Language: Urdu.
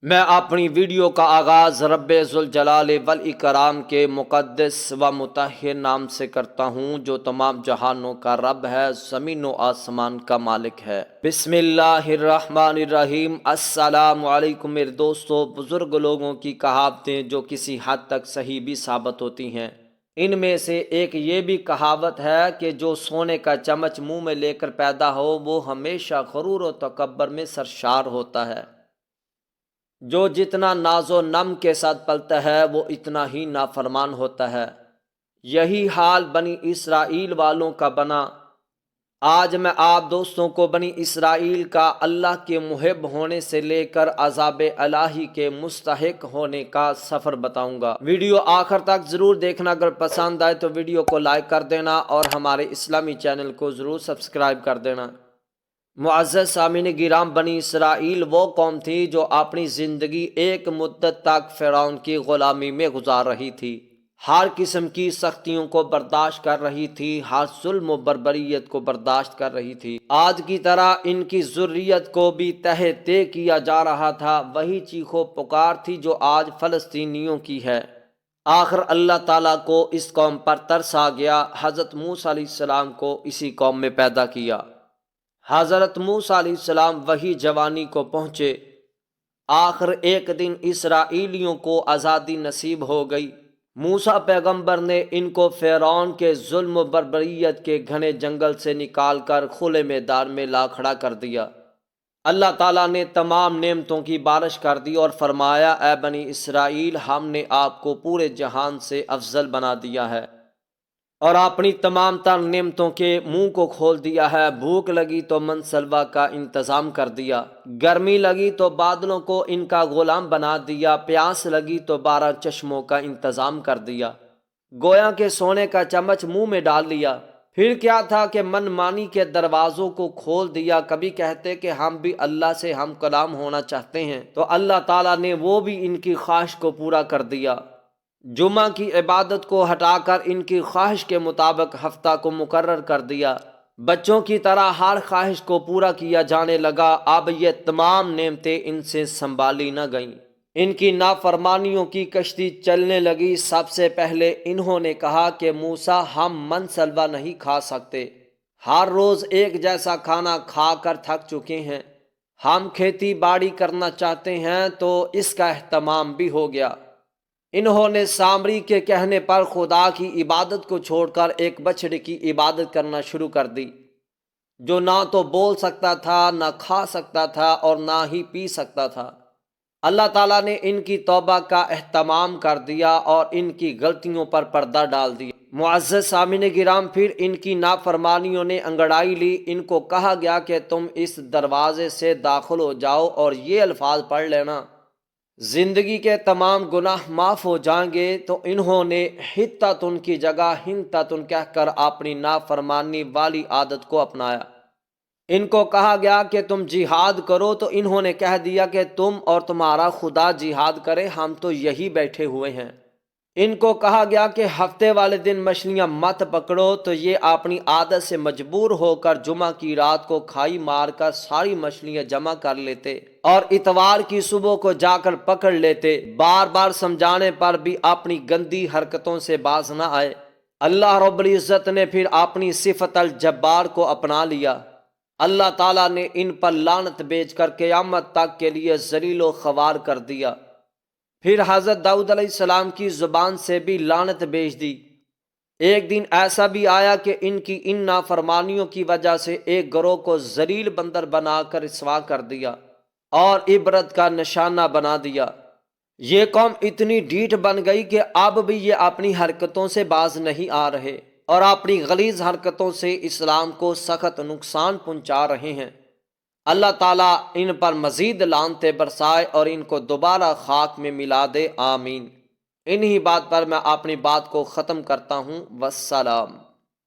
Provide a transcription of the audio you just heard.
میں اپنی ویڈیو کا آغاز رب ذوالجلال والاکرام کے مقدس و مطہر نام سے کرتا ہوں، جو تمام جہانوں کا رب ہے، زمین و آسمان کا مالک ہے۔ بسم اللہ الرحمن الرحیم۔ السلام علیکم میرے دوستو۔ بزرگ لوگوں کی کہاوتیں جو کسی حد تک صحیح بھی ثابت ہوتی ہیں، ان میں سے ایک یہ بھی کہاوت ہے کہ جو سونے کا چمچ منہ میں لے کر پیدا ہو وہ ہمیشہ غرور و تکبر میں سرشار ہوتا ہے۔ جو جتنا ناز و نم کے ساتھ پلتا ہے وہ اتنا ہی نافرمان ہوتا ہے۔ یہی حال بنی اسرائیل والوں کا بنا۔ آج میں آپ دوستوں کو بنی اسرائیل کا اللہ کے محب ہونے سے لے کر عذاب الہی کے مستحق ہونے کا سفر بتاؤں گا۔ ویڈیو آخر تک ضرور دیکھنا۔ اگر پسند آئے تو ویڈیو کو لائک کر دینا اور ہمارے اسلامی چینل کو ضرور سبسکرائب کر دینا۔ معزز سامعین گرام، بنی اسرائیل وہ قوم تھی جو اپنی زندگی ایک مدت تک فرعون کی غلامی میں گزار رہی تھی، ہر قسم کی سختیوں کو برداشت کر رہی تھی، ہر ظلم و بربریت کو برداشت کر رہی تھی۔ آج کی طرح ان کی ذریت کو بھی تہہ تے کیا جا رہا تھا۔ وہی چیخ و پکار تھی جو آج فلسطینیوں کی ہے۔ آخر اللہ تعالیٰ کو اس قوم پر ترس آ گیا، حضرت موسیٰ علیہ السلام کو اسی قوم میں پیدا کیا۔ حضرت موسیٰ علیہ السلام وہی جوانی کو پہنچے۔ آخر ایک دن اسرائیلیوں کو آزادی نصیب ہو گئی۔ موسیٰ پیغمبر نے ان کو فرعون کے ظلم و بربریت کے گھنے جنگل سے نکال کر کھلے میدان میں لا کھڑا کر دیا۔ اللہ تعالیٰ نے تمام نعمتوں کی بارش کر دی اور فرمایا، اے بنی اسرائیل، ہم نے آپ کو پورے جہان سے افضل بنا دیا ہے اور اپنی تمام تر نعمتوں کے منہ کو کھول دیا ہے۔ بھوک لگی تو من سلوا کا انتظام کر دیا، گرمی لگی تو بادلوں کو ان کا غلام بنا دیا، پیاس لگی تو 12 چشموں کا انتظام کر دیا، گویا کہ سونے کا چمچ منہ میں ڈال لیا۔ پھر کیا تھا کہ من مانی کے دروازوں کو کھول دیا۔ کبھی کہتے کہ ہم بھی اللہ سے ہم کلام ہونا چاہتے ہیں، تو اللہ تعالیٰ نے وہ بھی ان کی خواہش کو پورا کر دیا۔ جمعہ کی عبادت کو ہٹا کر ان کی خواہش کے مطابق ہفتہ کو مقرر کر دیا۔ بچوں کی طرح ہر خواہش کو پورا کیا جانے لگا۔ اب یہ تمام نعمتیں ان سے سنبھالی نہ گئیں۔ ان کی نافرمانیوں کی کشتی چلنے لگی۔ سب سے پہلے انہوں نے کہا کہ موسیٰ، ہم من سلوا نہیں کھا سکتے، ہر روز ایک جیسا کھانا کھا کر تھک چکے ہیں، ہم کھیتی باڑی کرنا چاہتے ہیں۔ تو اس کا اہتمام بھی ہو گیا۔ انہوں نے سامری کے کہنے پر خدا کی عبادت کو چھوڑ کر ایک بچڑے کی عبادت کرنا شروع کر دی، جو نہ تو بول سکتا تھا، نہ کھا سکتا تھا اور نہ ہی پی سکتا تھا۔ اللہ تعالیٰ نے ان کی توبہ کا اہتمام کر دیا اور ان کی غلطیوں پر پردہ ڈال دیا۔ معزز سامعین گرام، پھر ان کی نافرمانیوں نے انگڑائی لی۔ ان کو کہا گیا کہ تم اس دروازے سے داخل ہو جاؤ اور یہ الفاظ پڑھ لینا، زندگی کے تمام گناہ معاف ہو جائیں گے۔ تو انہوں نے حتتن کی جگہ ہنتتن کہہ کر اپنی نافرمانی والی عادت کو اپنایا۔ ان کو کہا گیا کہ تم جہاد کرو، تو انہوں نے کہہ دیا کہ تم اور تمہارا خدا جہاد کرے، ہم تو یہی بیٹھے ہوئے ہیں۔ ان کو کہا گیا کہ ہفتے والے دن مچھلیاں مت پکڑو، تو یہ اپنی عادت سے مجبور ہو کر جمعہ کی رات کو کھائی مار کر ساری مچھلیاں جمع کر لیتے اور اتوار کی صبح کو جا کر پکڑ لیتے۔ بار بار سمجھانے پر بھی اپنی گندی حرکتوں سے باز نہ آئے۔ اللہ رب العزت نے پھر اپنی صفت الجبار کو اپنا لیا۔ اللہ تعالیٰ نے ان پر لعنت بھیج کر قیامت تک کے لیے ذلیل و خوار کر دیا۔ پھر حضرت داؤد علیہ السلام کی زبان سے بھی لعنت بھیج دی۔ ایک دن ایسا بھی آیا کہ ان کی ان نافرمانیوں کی وجہ سے ایک گروہ کو ذلیل بندر بنا کر رسوا کر دیا اور عبرت کا نشانہ بنا دیا۔ یہ قوم اتنی ڈھیٹ بن گئی کہ اب بھی یہ اپنی حرکتوں سے باز نہیں آ رہے اور اپنی غلیظ حرکتوں سے اسلام کو سخت نقصان پہنچا رہے ہیں۔ اللہ تعالیٰ ان پر مزید لعنتیں برسائے اور ان کو دوبارہ خاک میں ملا دے، آمین۔ انہی بات پر میں اپنی بات کو ختم کرتا ہوں۔ والسلام۔